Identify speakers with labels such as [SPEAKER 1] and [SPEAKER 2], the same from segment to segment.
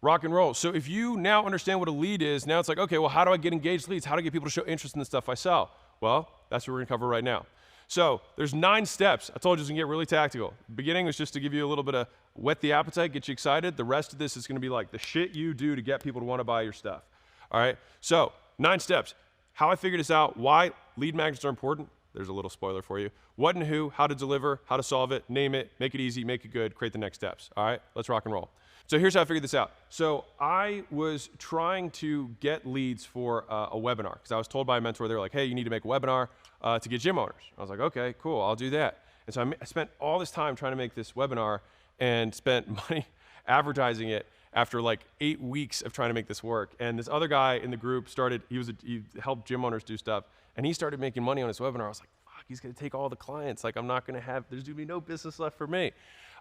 [SPEAKER 1] rock and roll. So if you now understand what a lead is, now it's like, okay, well, how do I get engaged leads? How do I get people to show interest in the stuff I sell? Well, that's what we're gonna cover right now. So there's 9 steps. I told you it's gonna get really tactical. The beginning was just to give you a little bit of whet the appetite, get you excited. The rest of this is gonna be like the shit you do to get people to wanna buy your stuff. All right, so 9 steps. How I figured this out, why lead magnets are important. There's a little spoiler for you. What and who, how to deliver, how to solve it, name it, make it easy, make it good, create the next steps. All right, let's rock and roll. So here's how I figured this out. So I was trying to get leads for a webinar because I was told by a mentor, they were like, hey, you need to make a webinar to get gym owners. I was like, okay, cool, I'll do that. And so I spent all this time trying to make this webinar and spent money advertising it after like 8 weeks of trying to make this work. And this other guy in the group started, he helped gym owners do stuff, and he started making money on his webinar. I was like, fuck, he's gonna take all the clients. Like, I'm not gonna have, there's gonna be no business left for me.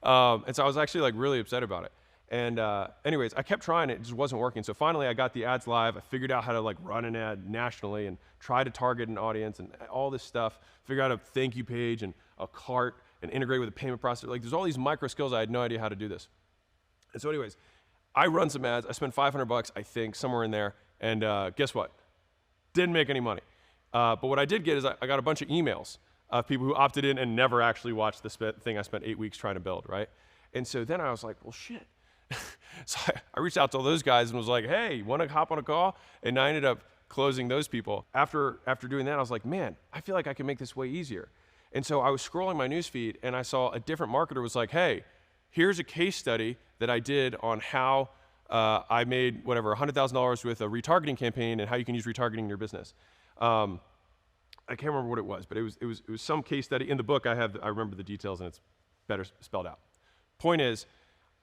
[SPEAKER 1] And so I was actually like really upset about it. And anyways, I kept trying it, just wasn't working. So finally I got the ads live. I figured out how to like run an ad nationally and try to target an audience and all this stuff. Figure out a thank you page and a cart and integrate with a payment processor. Like, there's all these micro skills. I had no idea how to do this. And so anyways, I run some ads. I spent $500, I think, somewhere in there. And guess what? Didn't make any money. But what I did get is I got a bunch of emails of people who opted in and never actually watched the thing I spent 8 weeks trying to build, right? And so then I was like, well, shit. So I reached out to all those guys and was like, hey, want to hop on a call? And I ended up closing those people. After doing that, I was like, man, I feel like I can make this way easier. And so I was scrolling my newsfeed and I saw a different marketer was like, hey, here's a case study that I did on how I made whatever, $100,000 with a retargeting campaign and how you can use retargeting in your business. I can't remember what it was, but it was some case study. In the book, I remember the details and it's better spelled out. Point is,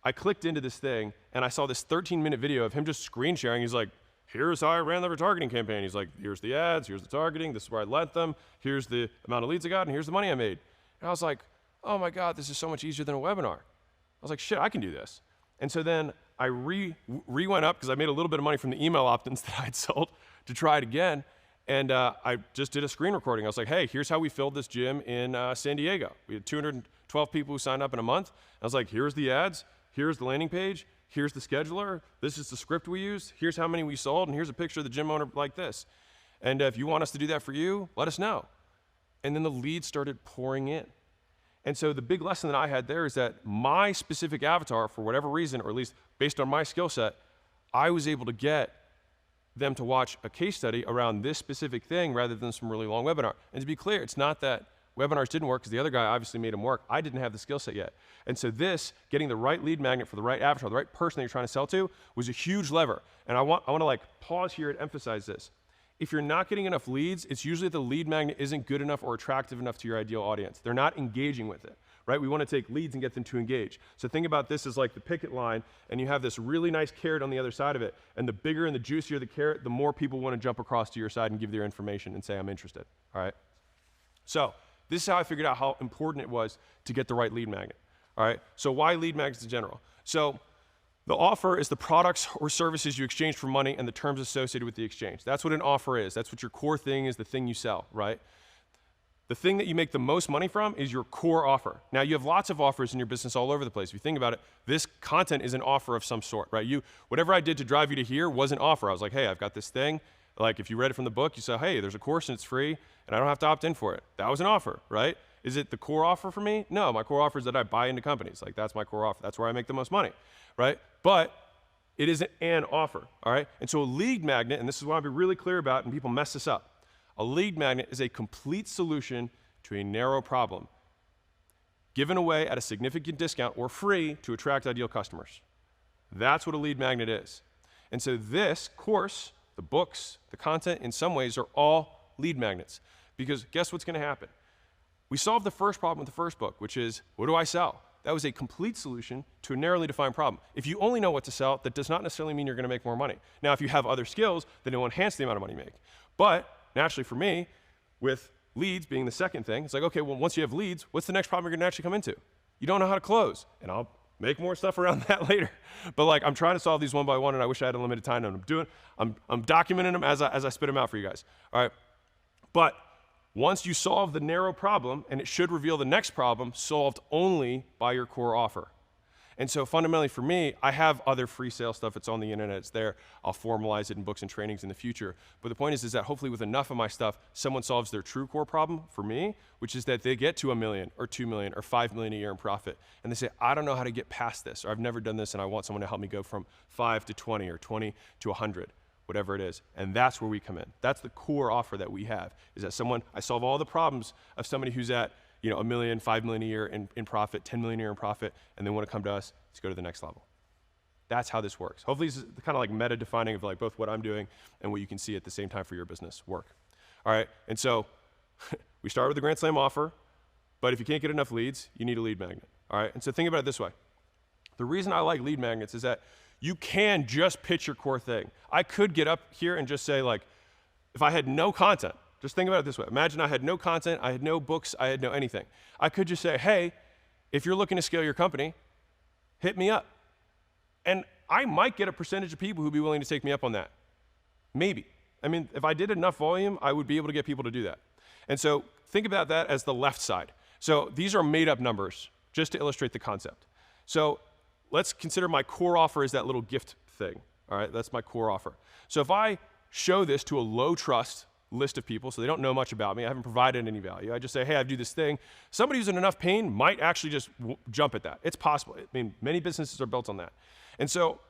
[SPEAKER 1] I clicked into this thing and I saw this 13-minute video of him just screen sharing. He's like, here's how I ran the retargeting campaign. He's like, here's the ads, here's the targeting, this is where I lent them, here's the amount of leads I got, and here's the money I made. And I was like, oh my God, this is so much easier than a webinar. I was like, shit, I can do this. And so then I went up because I made a little bit of money from the email opt-ins that I'd sold to try it again. And I just did a screen recording. I was like, hey, here's how we filled this gym in San Diego. We had 212 people who signed up in a month. I was like, here's the ads, here's the landing page, here's the scheduler, this is the script we used, here's how many we sold, and here's a picture of the gym owner like this. And if you want us to do that for you, let us know. And then the leads started pouring in. And so the big lesson that I had there is that my specific avatar, for whatever reason, or at least based on my skill set, I was able to get them to watch a case study around this specific thing rather than some really long webinar. And to be clear, it's not that webinars didn't work because the other guy obviously made them work. I didn't have the skill set yet. And so this, getting the right lead magnet for the right avatar, the right person that you're trying to sell to, was a huge lever. And I want to like pause here and emphasize this. If you're not getting enough leads, it's usually that the lead magnet isn't good enough or attractive enough to your ideal audience. They're not engaging with it, right? We want to take leads and get them to engage. So think about this as like the picket line, and you have this really nice carrot on the other side of it. And the bigger and the juicier the carrot, the more people want to jump across to your side and give their information and say, I'm interested, all right? So this is how I figured out how important it was to get the right lead magnet, all right? So why lead magnets in general? So the offer is the products or services you exchange for money and the terms associated with the exchange. That's what an offer is. That's what your core thing is, the thing you sell, right? The thing that you make the most money from is your core offer. Now, you have lots of offers in your business all over the place. If you think about it, this content is an offer of some sort, right? Whatever I did to drive you to here was an offer. I was like, hey, I've got this thing. Like, if you read it from the book, you say, hey, there's a course and it's free, and I don't have to opt in for it. That was an offer, right? Is it the core offer for me? No, my core offer is that I buy into companies. Like, that's my core offer. That's where I make the most money, right? But it isn't an offer, all right? And so a lead magnet, and this is what I'll be really clear about, and people mess this up. A lead magnet is a complete solution to a narrow problem, given away at a significant discount or free to attract ideal customers. That's what a lead magnet is. And so this course, the books, the content, in some ways are all lead magnets. Because guess what's going to happen? We solved the first problem with the first book, which is, what do I sell? That was a complete solution to a narrowly defined problem. If you only know what to sell, that does not necessarily mean you're going to make more money. Now, if you have other skills, then it will enhance the amount of money you make. But naturally for me, with leads being the second thing, it's like, okay, well, once you have leads, what's the next problem you're going to actually come into? You don't know how to close. And I'll make more stuff around that later. But like, I'm trying to solve these one by one, and I wish I had a limited time, and I'm documenting them as I spit them out for you guys. All right. But once you solve the narrow problem, and it should reveal the next problem solved only by your core offer. And so fundamentally for me, I have other free sale stuff. It's on the internet, it's there. I'll formalize it in books and trainings in the future. But the point is that hopefully with enough of my stuff, someone solves their true core problem for me, which is that they get to $1 million or $2 million or $5 million a year in profit. And they say, I don't know how to get past this, or I've never done this and I want someone to help me go from 5 to 20 or 20 to 100, whatever it is. And that's where we come in. That's the core offer that we have, is that I solve all the problems of somebody who's at $1 million, $5 million a year in profit, $10 million a year in profit, and they want to come to us to go to the next level. That's how this works. Hopefully this is kind of like meta defining of like both what I'm doing and what you can see at the same time for your business work. All right, and so we start with the Grand Slam offer, but if you can't get enough leads, you need a lead magnet. All right, and so think about it this way. The reason I like lead magnets is that you can just pitch your core thing. I could get up here and just say like, if I had no content, just think about it this way. Imagine I had no content, I had no books, I had no anything. I could just say, hey, if you're looking to scale your company, hit me up. And I might get a percentage of people who'd be willing to take me up on that. Maybe. I mean, if I did enough volume, I would be able to get people to do that. And so think about that as the left side. So these are made up numbers, just to illustrate the concept. So let's consider my core offer as that little gift thing. All right, that's my core offer. So if I show this to a low trust list of people, so they don't know much about me, I haven't provided any value, I just say, hey, I do this thing. Somebody who's in enough pain might actually just jump at that. It's possible. I mean, many businesses are built on that. And so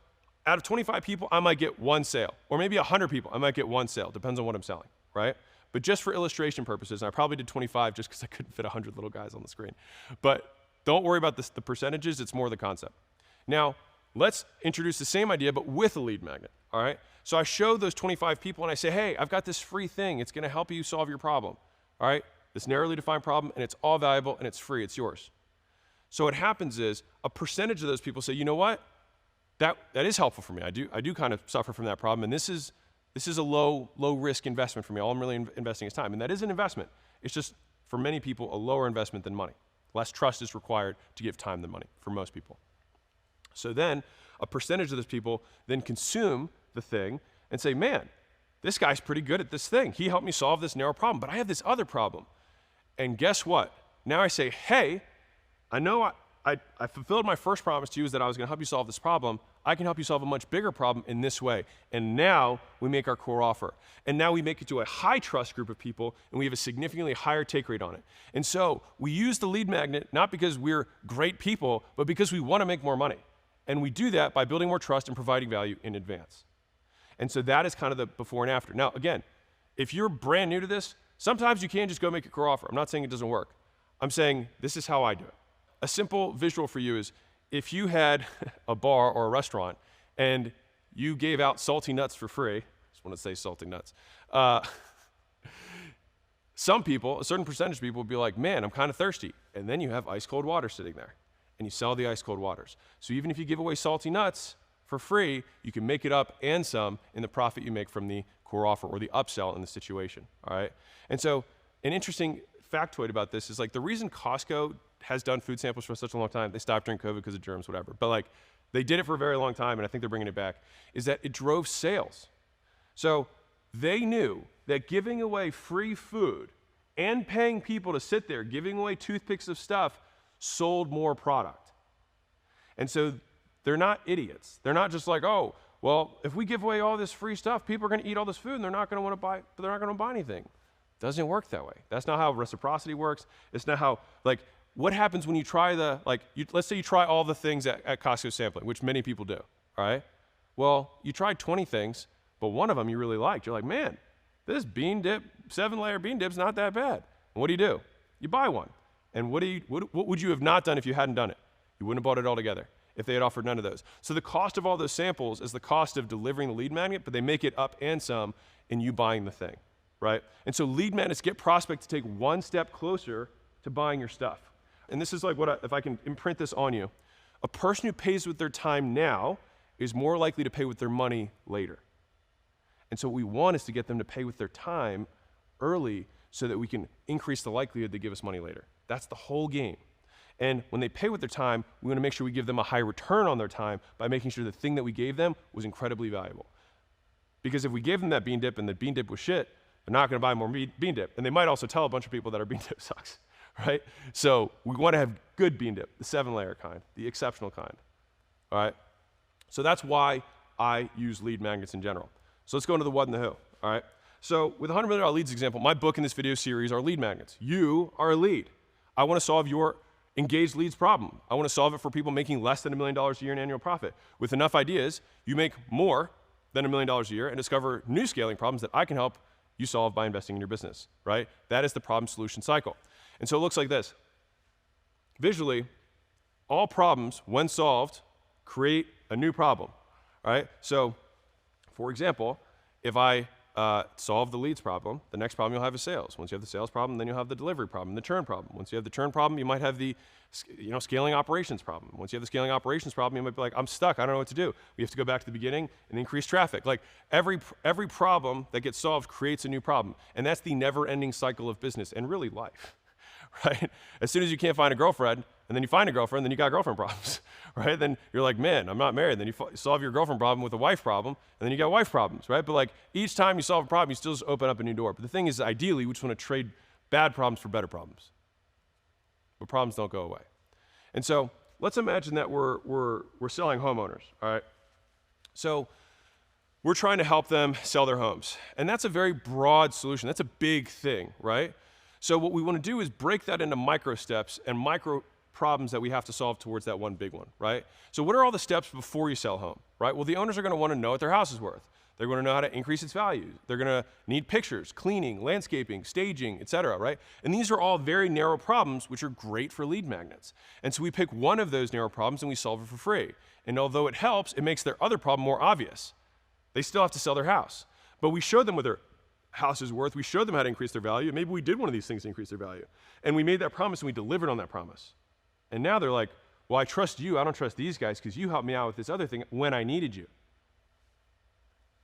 [SPEAKER 1] out of 25 people, I might get one sale. Or maybe 100 people, I might get one sale. Depends on what I'm selling, right? But just for illustration purposes, and I probably did 25 just because I couldn't fit 100 little guys on the screen. But don't worry about the percentages, it's more the concept. Now, let's introduce the same idea, but with a lead magnet, all right? So I show those 25 people and I say, hey, I've got this free thing. It's gonna help you solve your problem, all right? This narrowly defined problem, and it's all valuable and it's free, it's yours. So what happens is a percentage of those people say, you know what? That is helpful for me. I do kind of suffer from that problem, and this is a low risk investment for me. All I'm really investing is time, and that is an investment. It's just, for many people, a lower investment than money. Less trust is required to give time than money for most people. So then a percentage of those people then consume the thing and say, man, this guy's pretty good at this thing. He helped me solve this narrow problem, but I have this other problem. And guess what? Now I say, hey, I know I fulfilled my first promise to you, is that I was gonna help you solve this problem. I can help you solve a much bigger problem in this way. And now we make our core offer. And now we make it to a high trust group of people, and we have a significantly higher take rate on it. And so we use the lead magnet, not because we're great people, but because we wanna make more money. And we do that by building more trust and providing value in advance. And so that is kind of the before and after. Now, again, if you're brand new to this, sometimes you can just go make a core offer. I'm not saying it doesn't work. I'm saying this is how I do it. A simple visual for you is if you had a bar or a restaurant and you gave out salty nuts for free, I just want to say salty nuts, some people, a certain percentage of people would be like, man, I'm kind of thirsty. And then you have ice cold water sitting there and you sell the ice cold waters. So even if you give away salty nuts for free, you can make it up and some in the profit you make from the core offer or the upsell in the situation, all right? And so an interesting factoid about this is like the reason Costco has done food samples for such a long time, they stopped during COVID because of germs, whatever, but like they did it for a very long time and I think they're bringing it back, is that it drove sales. So they knew that giving away free food and paying people to sit there, giving away toothpicks of stuff, sold more product. And so they're not idiots. They're not just like, oh, well, if we give away all this free stuff, people are gonna eat all this food and they're not gonna buy anything. Doesn't work that way. That's not how reciprocity works. It's not how, like, what happens when you try let's say you try all the things at Costco sampling, which many people do, all right? Well, you tried 20 things, but one of them you really liked. You're like, man, this bean dip, 7-layer bean dip's not that bad. And what do? You buy one. And what would you have not done if you hadn't done it? You wouldn't have bought it all together if they had offered none of those. So the cost of all those samples is the cost of delivering the lead magnet, but they make it up and some in you buying the thing, right? And so lead magnets get prospect to take one step closer to buying your stuff. And this is like if I can imprint this on you, a person who pays with their time now is more likely to pay with their money later. And so what we want is to get them to pay with their time early so that we can increase the likelihood they give us money later. That's the whole game. And when they pay with their time, we want to make sure we give them a high return on their time by making sure the thing that we gave them was incredibly valuable. Because if we gave them that bean dip and the bean dip was shit, they're not going to buy more bean dip. And they might also tell a bunch of people that our bean dip sucks, right? So we want to have good bean dip, the 7-layer kind, the exceptional kind, all right? So that's why I use lead magnets in general. So let's go into the what and the who, all right? So with $100 million leads example, my book in this video series are lead magnets. You are a lead. I want to solve your engaged leads problem. I want to solve it for people making less than $1 million a year in annual profit. With enough ideas, you make more than $1 million a year and discover new scaling problems that I can help you solve by investing in your business, right? That is the problem solution cycle. And so it looks like this. Visually, all problems, when solved, create a new problem, all right? So, for example, if I solve the leads problem, the next problem you'll have is sales. Once you have the sales problem, then you'll have the delivery problem, the churn problem. Once you have the churn problem, you might have the scaling operations problem. Once you have the scaling operations problem, you might be like, I'm stuck, I don't know what to do. We have to go back to the beginning and increase traffic. Like every problem that gets solved creates a new problem. And that's the never-ending cycle of business and really life, right? As soon as you can't find a girlfriend, and then you find a girlfriend, then you got girlfriend problems, right? Then you're like, man, I'm not married. Then you solve your girlfriend problem with a wife problem, and then you got wife problems, right? But like each time you solve a problem, you still just open up a new door. But the thing is, ideally, we just want to trade bad problems for better problems. But problems don't go away. And so let's imagine that we're selling homeowners, all right? So we're trying to help them sell their homes. And that's a very broad solution. That's a big thing, right? So what we want to do is break that into micro steps and micro problems that we have to solve towards that one big one, right? So what are all the steps before you sell a home, right? Well, the owners are going to want to know what their house is worth. They're going to know how to increase its value. They're going to need pictures, cleaning, landscaping, staging, et cetera, right? And these are all very narrow problems, which are great for lead magnets. And so we pick one of those narrow problems and we solve it for free. And although it helps, it makes their other problem more obvious. They still have to sell their house. But we show them what their house is worth. We showed them how to increase their value. Maybe we did one of these things to increase their value. And we made that promise and we delivered on that promise. And now they're like, well, I trust you. I don't trust these guys because you helped me out with this other thing when I needed you.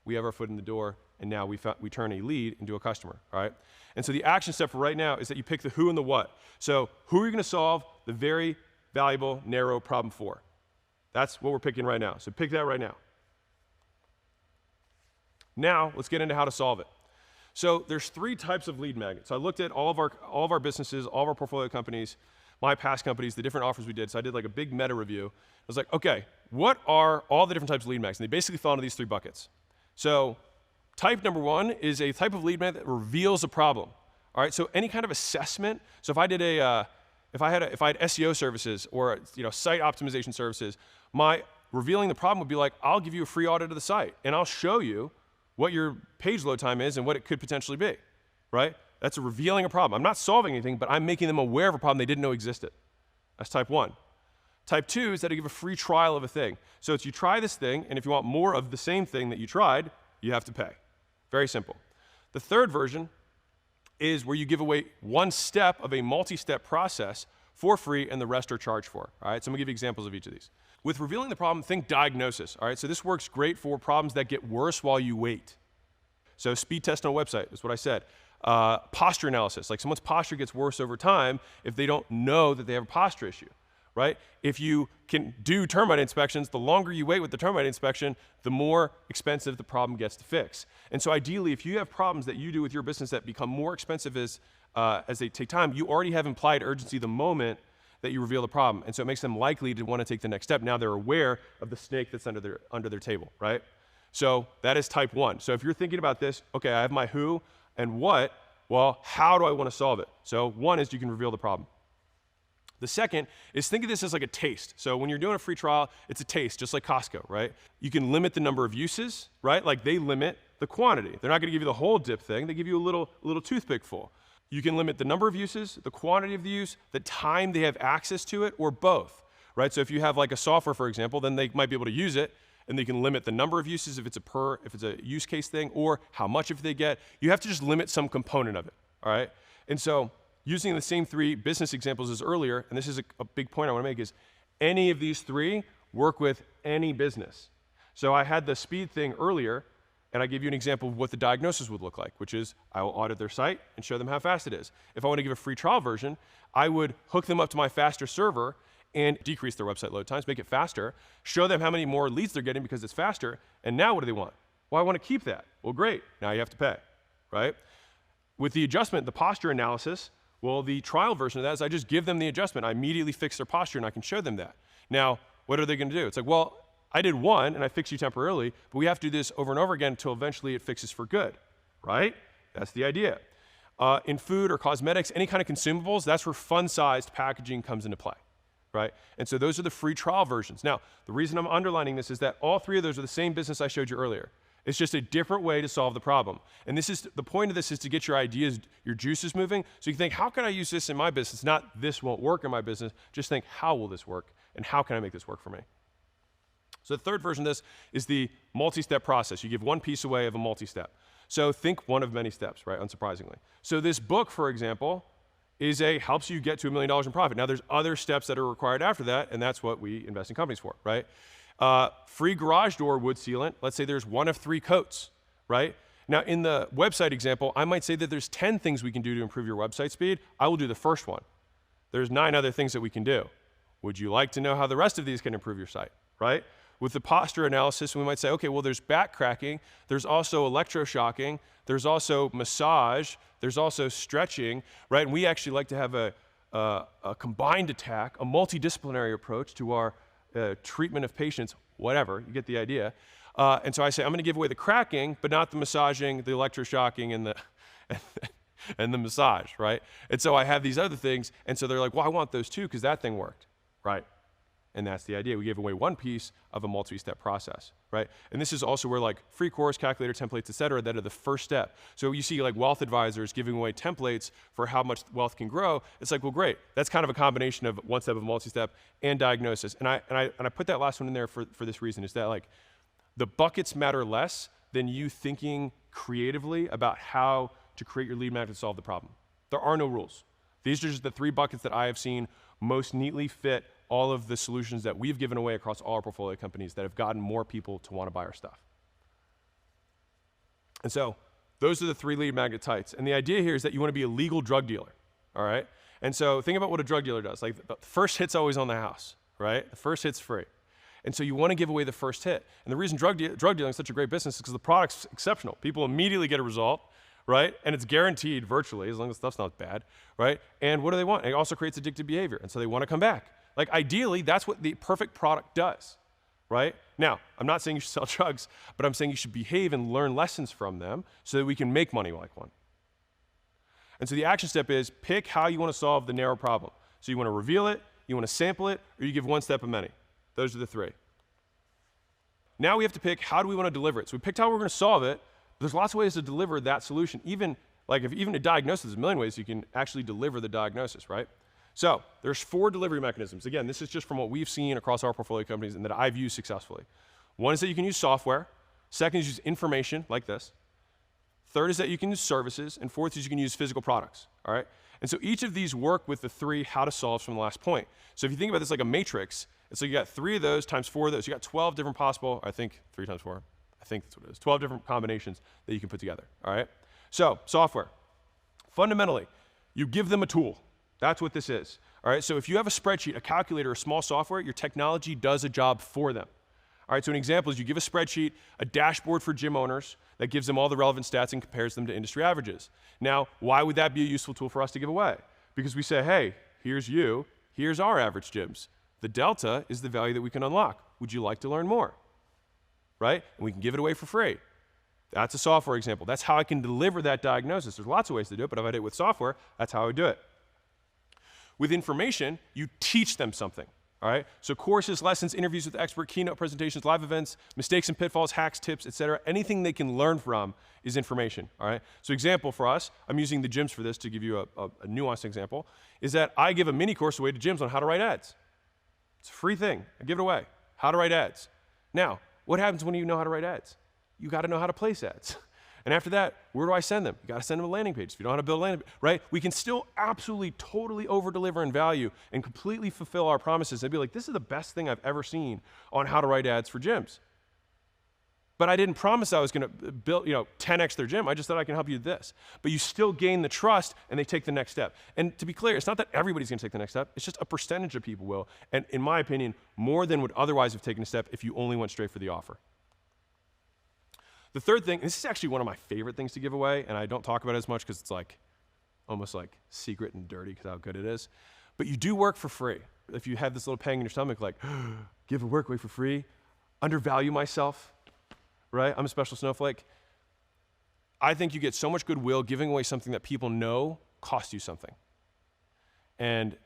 [SPEAKER 1] We have our foot in the door, and now we turn a lead into a customer, all right? And so the action step for right now is that you pick the who and the what. So who are you going to solve the very valuable, narrow problem for? That's what we're picking right now. So pick that right now. Now, let's get into how to solve it. So there's 3 types of lead magnets. So I looked at all of our businesses, all of our portfolio companies, my past companies, the different offers we did. So I did like a big meta review. I was like, okay, what are all the different types of lead magnets? And they basically fall into these 3 buckets. So type number 1 is a type of lead magnet that reveals a problem. All right, so any kind of assessment. So if I did if I had SEO services or site optimization services, my revealing the problem would be like, I'll give you a free audit of the site and I'll show you what your page load time is and what it could potentially be, right? That's revealing a problem. I'm not solving anything, but I'm making them aware of a problem they didn't know existed. That's type 1. Type 2 is that I give a free trial of a thing. So it's you try this thing, and if you want more of the same thing that you tried, you have to pay. Very simple. The third version is where you give away one step of a multi-step process for free, and the rest are charged for. All right, so I'm gonna give you examples of each of these. With revealing the problem, think diagnosis. All right, so this works great for problems that get worse while you wait. So speed test on a website is what I said. Posture analysis, like someone's posture gets worse over time if they don't know that they have a posture issue. Right? If you can do termite inspections, the longer you wait with the termite inspection, the more expensive the problem gets to fix. And so ideally, if you have problems that you do with your business that become more expensive as they take time, you already have implied urgency the moment that you reveal the problem. And so it makes them likely to want to take the next step. Now they're aware of the snake that's under their table, right? So that is type 1. So if you're thinking about this, okay, I have my who and what, well, how do I want to solve it? So 1 is you can reveal the problem. The second is think of this as like a taste. So when you're doing a free trial, it's a taste, just like Costco, right? You can limit the number of uses, right? Like they limit the quantity. They're not gonna give you the whole dip thing. They give you a little toothpick full. You can limit the number of uses, the quantity of the use, the time they have access to it, or both, right? So if you have like a software, for example, then they might be able to use it, and they can limit the number of uses if it's a use case thing, or how much if they get. You have to just limit some component of it, all right? And so using the same 3 business examples as earlier, and this is a big point I want to make, is any of these 3 work with any business. So I had the speed thing earlier, and I gave you an example of what the diagnosis would look like, which is I will audit their site and show them how fast it is. If I want to give a free trial version, I would hook them up to my faster server and decrease their website load times, make it faster, show them how many more leads they're getting because it's faster, and now what do they want? Well, I want to keep that. Well, great, now you have to pay, right? With the adjustment, the posture analysis, well, the trial version of that is I just give them the adjustment. I immediately fix their posture, and I can show them that. Now, what are they going to do? It's like, well, I did one and I fixed you temporarily, but we have to do this over and over again until eventually it fixes for good, right? That's the idea. In food or cosmetics, any kind of consumables, that's where fun-sized packaging comes into play, right? And so those are the free trial versions. Now, the reason I'm underlining this is that all three of those are the same business I showed you earlier. It's just a different way to solve the problem. And this is the point of this is to get your ideas, your juices moving. So you can think, how can I use this in my business? Not this won't work in my business. Just think, how will this work? And how can I make this work for me? So the third version of this is the multi-step process. You give one piece away of a multi-step. So think one of many steps, right? Unsurprisingly. So this book, for example, helps you get to $1 million in profit. Now there's other steps that are required after that, and that's what we invest in companies for, right? Free garage door wood sealant, let's say there's one of 3 coats, right? Now in the website example, I might say that there's 10 things we can do to improve your website speed. I will do the first one. There's 9 other things that we can do. Would you like to know how the rest of these can improve your site, right? With the posture analysis, we might say, okay, well, there's back cracking, there's also electroshocking, there's also massage, there's also stretching, right? And we actually like to have a combined attack, a multidisciplinary approach to our treatment of patients, whatever, you get the idea. And so I say, I'm going to give away the cracking, but not the massaging, the electroshocking, and the and the massage, right? And so I have these other things, and so they're like, well, I want those too because that thing worked, right? And that's the idea. We give away one piece of a multi-step process, right? And this is also where like free course, calculator, templates, et cetera, that are the first step. So you see like wealth advisors giving away templates for how much wealth can grow. It's like, well, great. That's kind of a combination of one step of multi-step and diagnosis. And I put that last one in there for this reason, is that like the buckets matter less than you thinking creatively about how to create your lead magnet to solve the problem. There are no rules. These are just the 3 buckets that I have seen most neatly fit all of the solutions that we've given away across all our portfolio companies that have gotten more people to want to buy our stuff. And so those are the 3 lead magnet types. And the idea here is that you want to be a legal drug dealer, all right? And so think about what a drug dealer does. Like the first hit's always on the house, right? The first hit's free. And so you want to give away the first hit. And the reason drug dealing is such a great business is because the product's exceptional. People immediately get a result, right? And it's guaranteed virtually, as long as the stuff's not bad, right? And what do they want? It also creates addictive behavior. And so they want to come back. Like ideally, that's what the perfect product does, right? Now, I'm not saying you should sell drugs, but I'm saying you should behave and learn lessons from them so that we can make money like one. And so the action step is pick how you want to solve the narrow problem. So you want to reveal it, you want to sample it, or you give one step of many. Those are the 3. Now we have to pick how do we want to deliver it. So we picked how we're going to solve it. There's lots of ways to deliver that solution. Even a diagnosis, there's a million ways you can actually deliver the diagnosis, right? So there's 4 delivery mechanisms. Again, this is just from what we've seen across our portfolio companies and that I've used successfully. One is that you can use software. Second is use information like this. Third is that you can use services. And fourth is you can use physical products, all right? And so each of these work with the 3 how to solves from the last point. So if you think about this like a matrix, it's like you got 3 of those times 4 of those. You got 12 different possible, I think 3 times 4, I think that's what it is, 12 different combinations that you can put together, all right? So software. Fundamentally, you give them a tool. That's what this is, all right? So if you have a spreadsheet, a calculator, a small software, your technology does a job for them. All right, so an example is you give a spreadsheet, a dashboard for gym owners that gives them all the relevant stats and compares them to industry averages. Now, why would that be a useful tool for us to give away? Because we say, hey, here's you, here's our average gyms. The delta is the value that we can unlock. Would you like to learn more? Right? And we can give it away for free. That's a software example. That's how I can deliver that diagnosis. There's lots of ways to do it, but if I did it with software, that's how I would do it. With information, you teach them something, all right? So courses, lessons, interviews with expert, keynote presentations, live events, mistakes and pitfalls, hacks, tips, etc. Anything they can learn from is information, all right? So example for us, I'm using the gyms for this to give you a nuanced example, is that I give a mini course away to gyms on how to write ads. It's a free thing. I give it away. How to write ads. Now, what happens when you know how to write ads? You got to know how to place ads. And after that, where do I send them? You got to send them a landing page. If you don't know how to build a landing page, right? We can still absolutely, totally over-deliver in value and completely fulfill our promises. They'd be like, this is the best thing I've ever seen on how to write ads for gyms. But I didn't promise I was going to build, 10x their gym. I just thought I can help you with this. But you still gain the trust, and they take the next step. And to be clear, it's not that everybody's going to take the next step. It's just a percentage of people will. And in my opinion, more than would otherwise have taken a step if you only went straight for the offer. The third thing, this is actually one of my favorite things to give away, and I don't talk about it as much because it's like almost like secret and dirty because how good it is. but you do work for free. If you have this little pang in your stomach, like, give work away for free, undervalue myself, right? I'm a special snowflake. I think you get so much goodwill giving away something that people know costs you something. And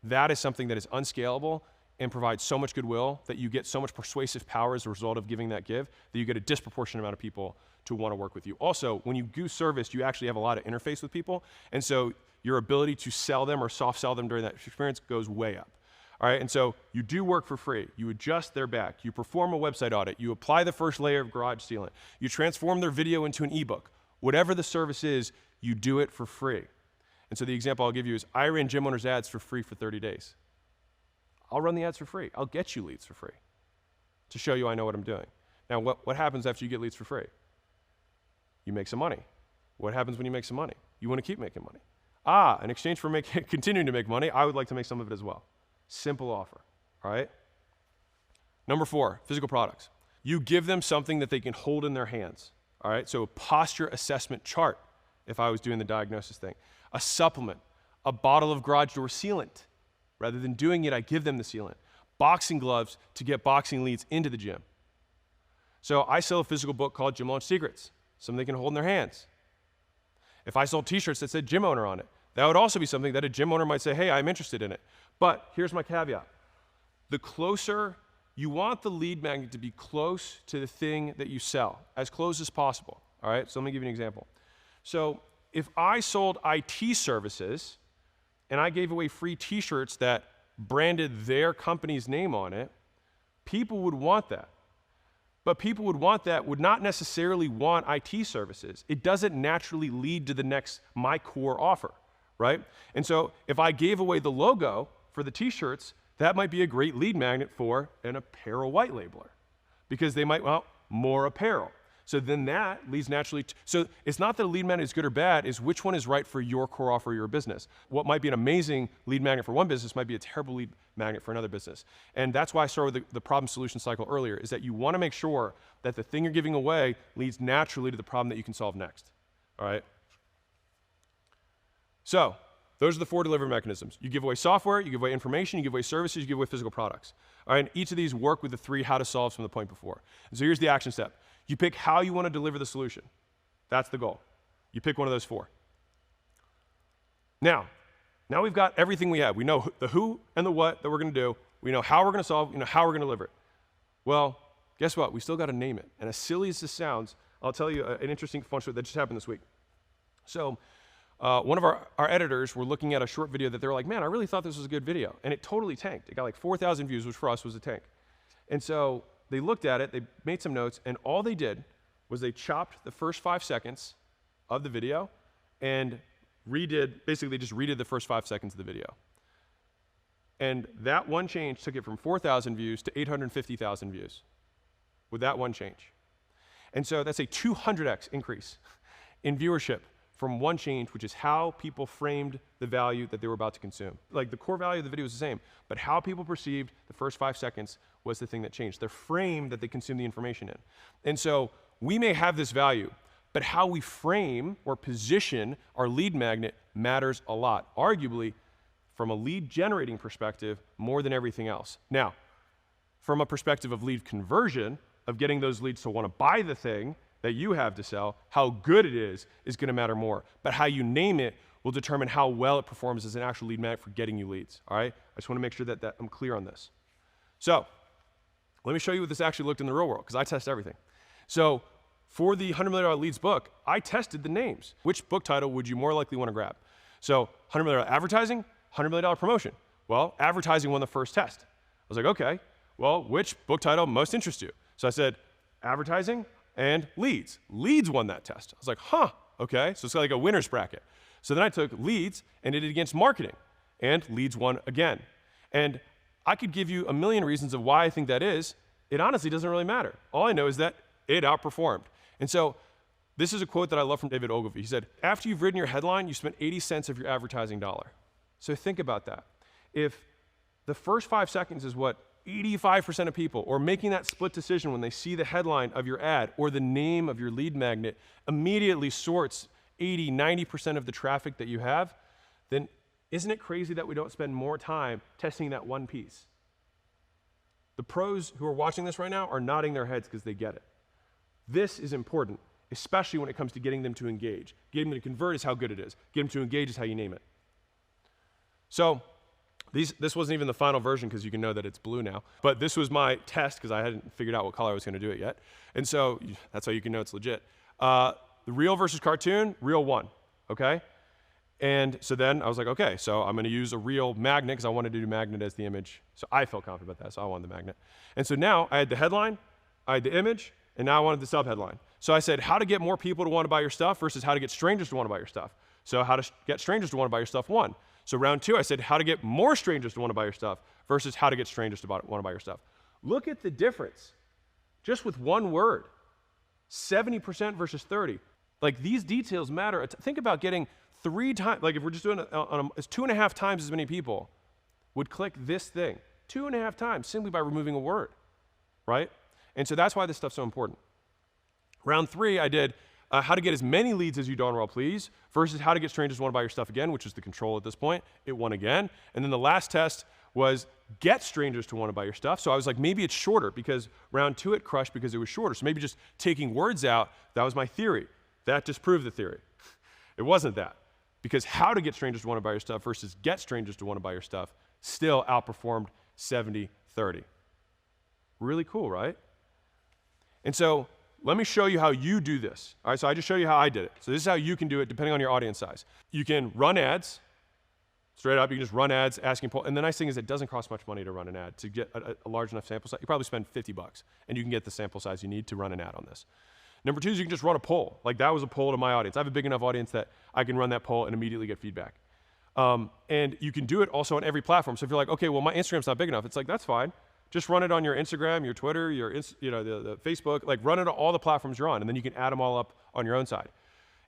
[SPEAKER 1] that is something that is unscalable and provides so much goodwill that you get so much persuasive power as a result of giving that give that you get a disproportionate amount of people to want to work with you. Also, when you do service, you actually have a lot of interface with people. And so your ability to sell them or soft sell them during that experience goes way up. All right, and so you do work for free. You adjust their back. You perform a website audit. You apply the first layer of garage sealant. You transform their video into an ebook. Whatever the service is, you do it for free. And so the example I'll give you is I ran gym owners ads for free for 30 days. I'll run the ads for free. I'll get you leads for free to show you I know what I'm doing. Now, what happens after you get leads for free? You make some money. What happens when you make some money? You want to keep making money. In exchange for continuing to make money, I would like to make some of it as well. Simple offer, all right? Number 4, physical products. You give them something that they can hold in their hands, all right? So a posture assessment chart, if I was doing the diagnosis thing. A supplement, a bottle of garage door sealant. Rather than doing it, I give them the sealant. Boxing gloves to get boxing leads into the gym. So I sell a physical book called Gym Launch Secrets, something they can hold in their hands. If I sold t-shirts that said gym owner on it, that would also be something that a gym owner might say, hey, I'm interested in it. But here's my caveat. The closer, you want the lead magnet to be close to the thing that you sell, as close as possible, all right? So let me give you an example. So if I sold IT services and I gave away free t-shirts that branded their company's name on it, people would want that. But people would not necessarily want IT services. It doesn't naturally lead to the next my core offer, right? And so if I gave away the logo for the t-shirts, that might be a great lead magnet for an apparel white labeler because they might want more apparel. So then that leads naturally so it's not that a lead magnet is good or bad, it's which one is right for your core offer, your business. What might be an amazing lead magnet for one business might be a terrible lead magnet for another business. And that's why I started with the problem solution cycle earlier, is that you want to make sure that the thing you're giving away leads naturally to the problem that you can solve next, all right? So those are the 4 delivery mechanisms. You give away software, you give away information, you give away services, you give away physical products. All right, and each of these work with the 3 how to solves from the point before. And so here's the action step. You pick how you want to deliver the solution. That's the goal. You pick one of those 4. Now we've got everything we have. We know the who and the what that we're going to do. We know how we're going to solve, how we're going to deliver it. Well, guess what? We still got to name it. And as silly as this sounds, I'll tell you an interesting fun story that just happened this week. So one of our editors were looking at a short video that they were like, man, I really thought this was a good video. And it totally tanked. It got like 4,000 views, which for us was a tank. And so they looked at it, they made some notes, and all they did was they chopped the first 5 seconds of the video and basically they just redid the first 5 seconds of the video. And that one change took it from 4,000 views to 850,000 views with that one change. And so that's a 200x increase in viewership from one change, which is how people framed the value that they were about to consume. Like the core value of the video was the same, but how people perceived the first 5 seconds was the thing that changed, the frame that they consumed the information in. And so we may have this value, but how we frame or position our lead magnet matters a lot, arguably from a lead generating perspective more than everything else. Now, from a perspective of lead conversion, of getting those leads to want to buy the thing that you have to sell, how good it is going to matter more. But how you name it will determine how well it performs as an actual lead magnet for getting you leads, all right? I just want to make sure that I'm clear on this. So let me show you what this actually looked in the real world, because I test everything. So for the $100 million leads book, I tested the names. Which book title would you more likely want to grab? So $100 million advertising, $100 million promotion. Well, advertising won the first test. I was like, okay, well, which book title most interests you? So I said, advertising and leads. Leads won that test. I was like, huh, okay. So it's like a winner's bracket. So then I took leads and did it against marketing, and leads won again. And I could give you a million reasons of why I think that is. It honestly doesn't really matter. All I know is that it outperformed. And so this is a quote that I love from David Ogilvy. He said, after you've written your headline, you spent 80 cents of your advertising dollar. So think about that. If the first 5 seconds is what 85% of people, or making that split decision when they see the headline of your ad or the name of your lead magnet immediately sorts 80, 90% of the traffic that you have, then Isn't it crazy that we don't spend more time testing that one piece? The pros who are watching this right now are nodding their heads because they get it. This is important, especially when it comes to getting them to engage. Getting them to convert is how good it is. Getting them to engage is how you name it. So this wasn't even the final version because you can know that it's blue now. But this was my test because I hadn't figured out what color I was going to do it yet. And so that's how you can know it's legit. The real versus cartoon, real won, okay? And so then I was like, okay, so I'm going to use a real magnet because I wanted to do magnet as the image. So I felt confident about that, so I wanted the magnet. And so now I had the headline, I had the image, and now I wanted the subheadline. So I said, how to get more people to want to buy your stuff versus how to get strangers to want to buy your stuff. So how to get strangers to want to buy your stuff won. So round 2, I said, how to get more strangers to want to buy your stuff versus how to get strangers to want to buy your stuff. Look at the difference, just with one word, 70% versus 30. Like these details matter. Think about getting 3 times, like if we're just doing it's 2.5 times as many people would click this thing, 2.5 times simply by removing a word, right? And so that's why this stuff's so important. Round 3, I did how to get as many leads as you darn well please versus how to get strangers to want to buy your stuff again, which is the control at this point. It won again. And then the last test was get strangers to want to buy your stuff. So I was like, maybe it's shorter because round 2 it crushed because it was shorter. So maybe just taking words out, that was my theory. That disproved the theory. It wasn't that. Because how to get strangers to want to buy your stuff versus get strangers to want to buy your stuff still outperformed 70-30. Really cool, right? And so let me show you how you do this. All right, so I just showed you how I did it. So this is how you can do it depending on your audience size. You can run ads, straight up, you can just run ads, asking polls. And the nice thing is it doesn't cost much money to run an ad. To get a large enough sample size, you probably spend $50 and you can get the sample size you need to run an ad on this. Number 2 is you can just run a poll. Like that was a poll to my audience. I have a big enough audience that I can run that poll and immediately get feedback. And you can do it also on every platform. So if you're like, okay, well my Instagram's not big enough, it's like, that's fine. Just run it on your Instagram, your Twitter, your the Facebook, like run it on all the platforms you're on, and then you can add them all up on your own side.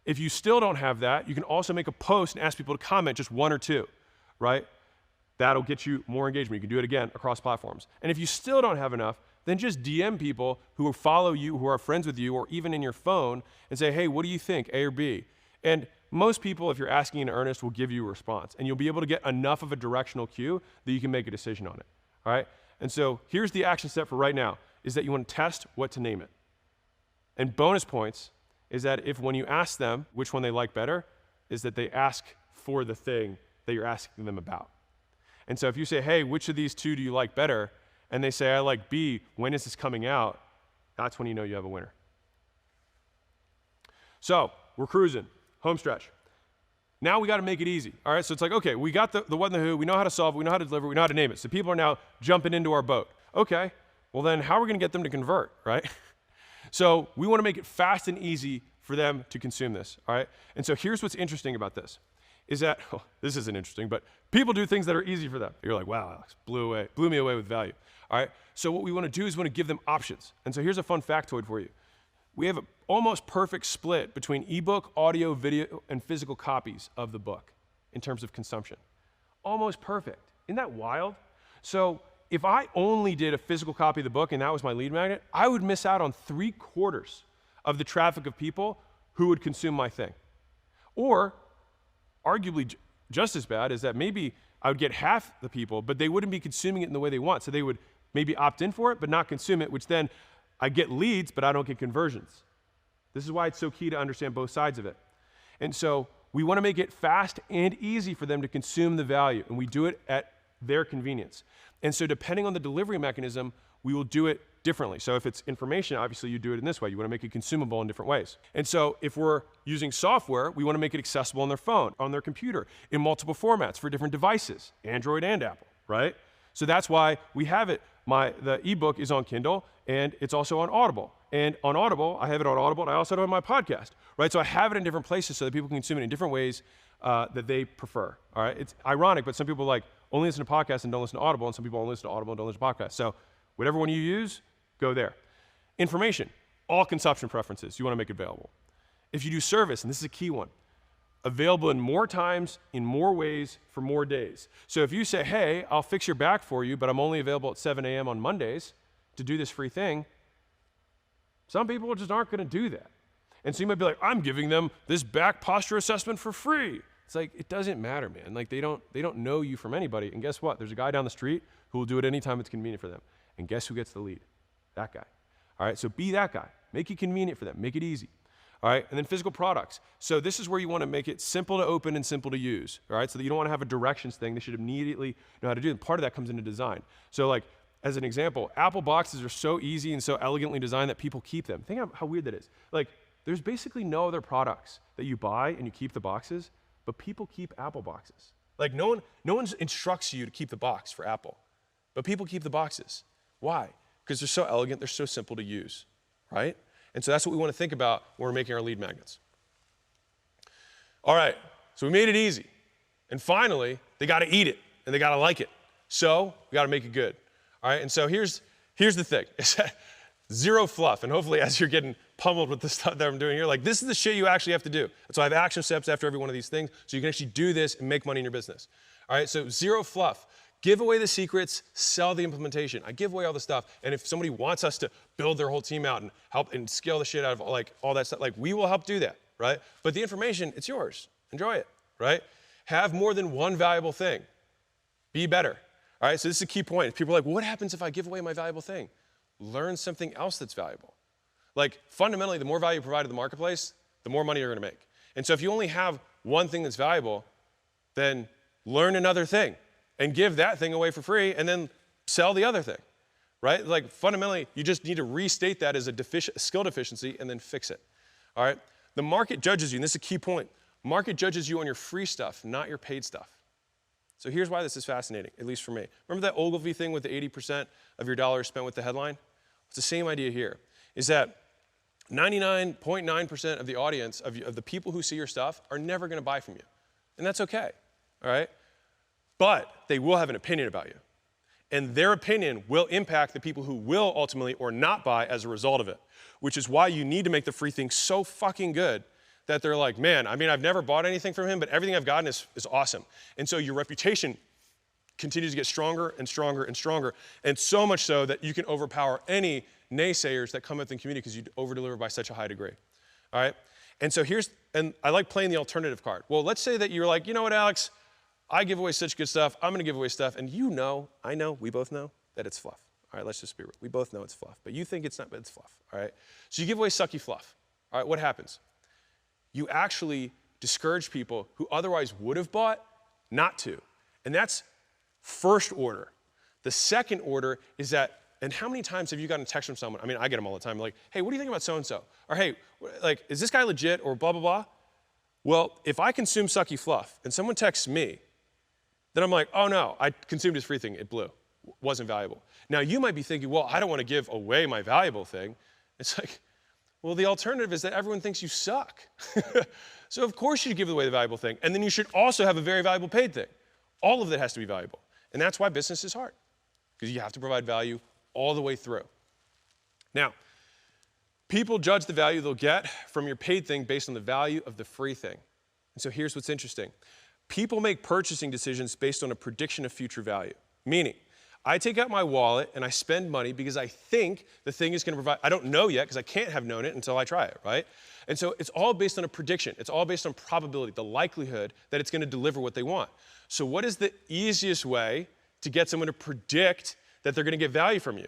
[SPEAKER 1] If you still don't have that, you can also make a post and ask people to comment just 1 or 2, right? That'll get you more engagement. You can do it again across platforms. And if you still don't have enough, then just DM people who follow you, who are friends with you, or even in your phone, and say, hey, what do you think, A or B? And most people, if you're asking in earnest, will give you a response. And you'll be able to get enough of a directional cue that you can make a decision on it, all right? And so here's the action step for right now, is that you want to test what to name it. And bonus points is that if when you ask them which one they like better, is that they ask for the thing that you're asking them about. And so if you say, hey, which of these 2 do you like better? And they say, I like B, when is this coming out? That's when you know you have a winner. So we're cruising, home stretch. Now we got to make it easy, all right? So it's like, okay, we got the what and the who, we know how to solve it, we know how to deliver, we know how to name it. So people are now jumping into our boat. Okay, well then how are we going to get them to convert, right? So we want to make it fast and easy for them to consume this, all right? And so here's what's interesting about this, is that, this isn't interesting, but people do things that are easy for them. You're like, wow, Alex, blew me away with value. All right, so what we want to do is we want to give them options. And so here's a fun factoid for you. We have an almost perfect split between ebook, audio, video, and physical copies of the book in terms of consumption. Almost perfect. Isn't that wild? So if I only did a physical copy of the book and that was my lead magnet, I would miss out on 3/4 of the traffic of people who would consume my thing. Or, arguably just as bad, is that maybe I would get half the people, but they wouldn't be consuming it in the way they want. So they would maybe opt in for it, but not consume it, which then I get leads, but I don't get conversions. This is why it's so key to understand both sides of it. And so we want to make it fast and easy for them to consume the value, and we do it at their convenience. And so depending on the delivery mechanism, we will do it differently. So if it's information, obviously you do it in this way. You want to make it consumable in different ways. And so if we're using software, we want to make it accessible on their phone, on their computer, in multiple formats for different devices, Android and Apple, right? So that's why we have it. The ebook is on Kindle, and it's also on Audible. And on Audible, I have it on Audible, and I also have it on my podcast, right? So I have it in different places so that people can consume it in different ways that they prefer, all right? It's ironic, but some people like only listen to podcasts and don't listen to Audible, and some people only listen to Audible and don't listen to podcasts. So whatever one you use, go there. Information, all consumption preferences, you want to make it available. If you do service, and this is a key one, available in more times, in more ways, for more days. So if you say, hey, I'll fix your back for you, but I'm only available at 7 a.m. on Mondays to do this free thing, some people just aren't going to do that. And so you might be like, I'm giving them this back posture assessment for free. It's like, it doesn't matter, man. Like they don't know you from anybody. And guess what? There's a guy down the street who will do it anytime it's convenient for them. And guess who gets the lead? That guy. All right, so be that guy. Make it convenient for them. Make it easy. All right, and then physical products. So this is where you want to make it simple to open and simple to use. All right, so that you don't want to have a directions thing. They should immediately know how to do it. And part of that comes into design. So like, as an example, Apple boxes are so easy and so elegantly designed that people keep them. Think of how weird that is. Like, there's basically no other products that you buy and you keep the boxes, but people keep Apple boxes. Like no one instructs you to keep the box for Apple, but people keep the boxes. Why? Because they're so elegant, they're so simple to use, right? And so that's what we want to think about when we're making our lead magnets. All right, so we made it easy. And finally, they got to eat it and they got to like it. So we got to make it good. All right, and so here's the thing. It's zero fluff. And hopefully as you're getting pummeled with the stuff that I'm doing here, like this is the shit you actually have to do. That's why I have action steps after every one of these things, so you can actually do this and make money in your business. All right, so zero fluff. Give away the secrets, sell the implementation. I give away all the stuff, and if somebody wants us to build their whole team out and help and scale the shit out of like all that stuff, like we will help do that, right? But the information, it's yours. Enjoy it, right? Have more than one valuable thing. Be better, all right? So this is a key point. People are like, well, what happens if I give away my valuable thing? Learn something else that's valuable. Like fundamentally, the more value you provide to the marketplace, the more money you're gonna make. And so if you only have one thing that's valuable, then learn another thing and give that thing away for free and then sell the other thing, right? Like fundamentally, you just need to restate that as a skill deficiency and then fix it, all right? The market judges you, and this is a key point. Market judges you on your free stuff, not your paid stuff. So here's why this is fascinating, at least for me. Remember that Ogilvy thing with the 80% of your dollars spent with the headline? It's the same idea here, is that 99.9% of the audience, of the people who see your stuff, are never gonna buy from you. And that's okay, all right? But they will have an opinion about you. And their opinion will impact the people who will ultimately or not buy as a result of it, which is why you need to make the free thing so fucking good that they're like, man, I mean, I've never bought anything from him, but everything I've gotten is awesome. And so your reputation continues to get stronger and stronger and stronger, and so much so that you can overpower any naysayers that come within the community because you over-deliver by such a high degree, all right? And so and I like playing the alternative card. Well, let's say that you're like, you know what, Alex? I give away such good stuff, I'm gonna give away stuff, and you know, I know, we both know that it's fluff. All right, let's just be real. We both know it's fluff, but you think it's not, but it's fluff, all right? So you give away sucky fluff, all right, what happens? You actually discourage people who otherwise would have bought not to. And that's first order. The second order is that, and how many times have you gotten a text from someone? I mean, I get them all the time, like, hey, what do you think about so-and-so? Or hey, like, is this guy legit or blah, blah, blah? Well, if I consume sucky fluff and someone texts me, then I'm like, oh no, I consumed his free thing, it blew, wasn't valuable. Now you might be thinking, well, I don't want to give away my valuable thing. It's like, well, the alternative is that everyone thinks you suck. So of course you should give away the valuable thing, and then you should also have a very valuable paid thing. All of that has to be valuable. And that's why business is hard, because you have to provide value all the way through. Now, people judge the value they'll get from your paid thing based on the value of the free thing. And so here's what's interesting. People make purchasing decisions based on a prediction of future value. Meaning, I take out my wallet and I spend money because I think the thing is gonna provide, I don't know yet because I can't have known it until I try it, right? And so it's all based on a prediction. It's all based on probability, the likelihood that it's gonna deliver what they want. So what is the easiest way to get someone to predict that they're gonna get value from you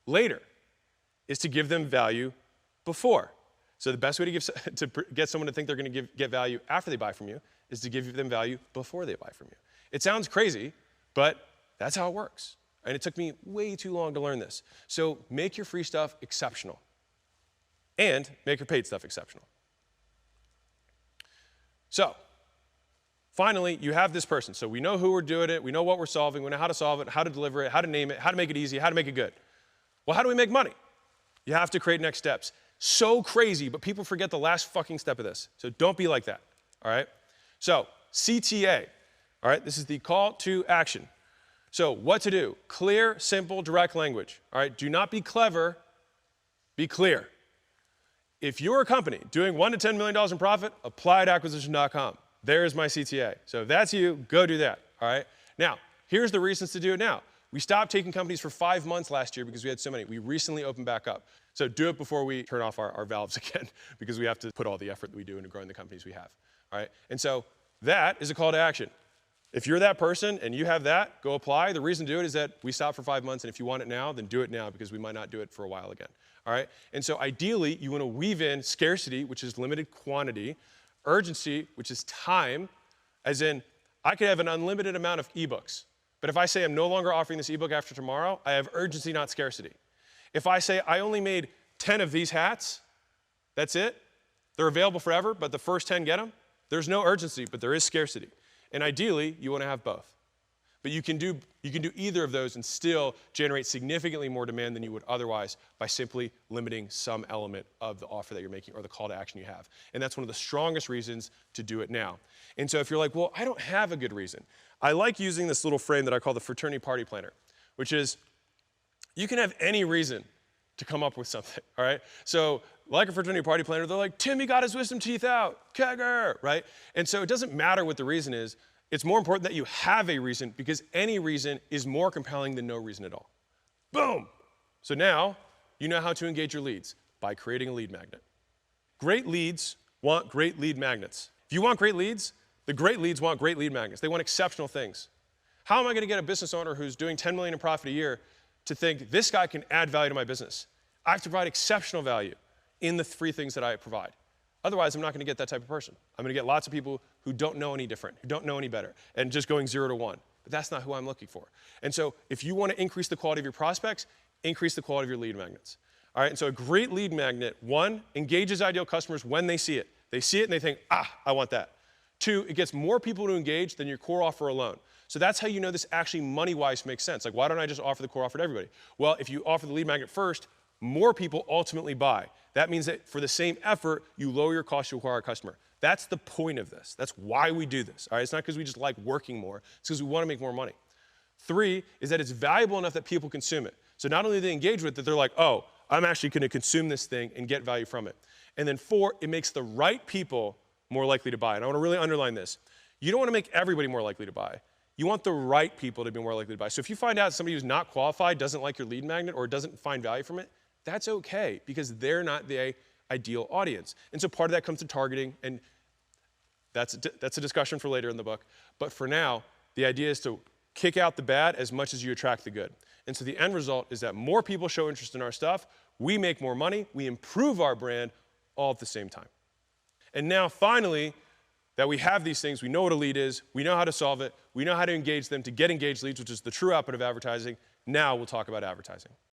[SPEAKER 1] later? Is to give them value before. So the best way to get someone to think they're gonna get value after they buy from you is to give them value before they buy from you. It sounds crazy, but that's how it works. And it took me way too long to learn this. So make your free stuff exceptional and make your paid stuff exceptional. So finally, you have this person. So we know who we're doing it, we know what we're solving, we know how to solve it, how to deliver it, how to name it, how to make it easy, how to make it good. Well, how do we make money? You have to create next steps. So crazy, but people forget the last fucking step of this. So don't be like that, all right? So CTA, all right, this is the call to action. So what to do? Clear, simple, direct language. All right, do not be clever, be clear. If you're a company doing $1 to $10 million in profit, apply to acquisition.com. There's my CTA. So if that's you, go do that, all right? Now, here's the reasons to do it now. We stopped taking companies for 5 months last year because we had so many. We recently opened back up. So do it before we turn off our valves again because we have to put all the effort that we do into growing the companies we have, all right? And so That is a call to action. If you're that person and you have that, go apply. The reason to do it is that we stop for 5 months, and if you want it now, then do it now because we might not do it for a while again. All right? And so ideally, you want to weave in scarcity, which is limited quantity, urgency, which is time, as in I could have an unlimited amount of ebooks, but if I say I'm no longer offering this ebook after tomorrow, I have urgency, not scarcity. If I say I only made 10 of these hats, that's it. They're available forever, but the first 10 get them. There's no urgency, but there is scarcity. And ideally, you want to have both. But you can do either of those and still generate significantly more demand than you would otherwise by simply limiting some element of the offer that you're making or the call to action you have. And that's one of the strongest reasons to do it now. And so if you're like, well, I don't have a good reason. I like using this little frame that I call the fraternity party planner, which is you can have any reason to come up with something, all right? So like a fraternity party planner, they're like, Timmy got his wisdom teeth out, kegger, right? And so it doesn't matter what the reason is. It's more important that you have a reason because any reason is more compelling than no reason at all. Boom! So now you know how to engage your leads by creating a lead magnet. Great leads want great lead magnets. If you want great leads, the great leads want great lead magnets. They want exceptional things. How am I going to get a business owner who's doing 10 million in profit a year to think this guy can add value to my business? I have to provide exceptional value in the three things that I provide. Otherwise, I'm not going to get that type of person. I'm going to get lots of people who don't know any different, who don't know any better, and just going 0 to 1. But that's not who I'm looking for. And so if you want to increase the quality of your prospects, increase the quality of your lead magnets. All right, and so a great lead magnet, 1, engages ideal customers when they see it. They see it and they think, I want that. 2, it gets more people to engage than your core offer alone. So that's how you know this actually money-wise makes sense. Like, why don't I just offer the core offer to everybody? Well, if you offer the lead magnet first, more people ultimately buy. That means that for the same effort, you lower your cost to acquire a customer. That's the point of this. That's why we do this. All right? It's not because we just like working more. It's because we want to make more money. 3 is that it's valuable enough that people consume it. So not only do they engage with it, they're like, oh, I'm actually going to consume this thing and get value from it. And then 4, it makes the right people more likely to buy. And I want to really underline this. You don't want to make everybody more likely to buy. You want the right people to be more likely to buy. So if you find out somebody who's not qualified doesn't like your lead magnet or doesn't find value from it, that's okay because they're not the ideal audience. And so part of that comes to targeting, and that's a discussion for later in the book. But for now, the idea is to kick out the bad as much as you attract the good. And so the end result is that more people show interest in our stuff, we make more money, we improve our brand all at the same time. And now finally, that we have these things, we know what a lead is, we know how to solve it, we know how to engage them to get engaged leads, which is the true output of advertising. Now we'll talk about advertising.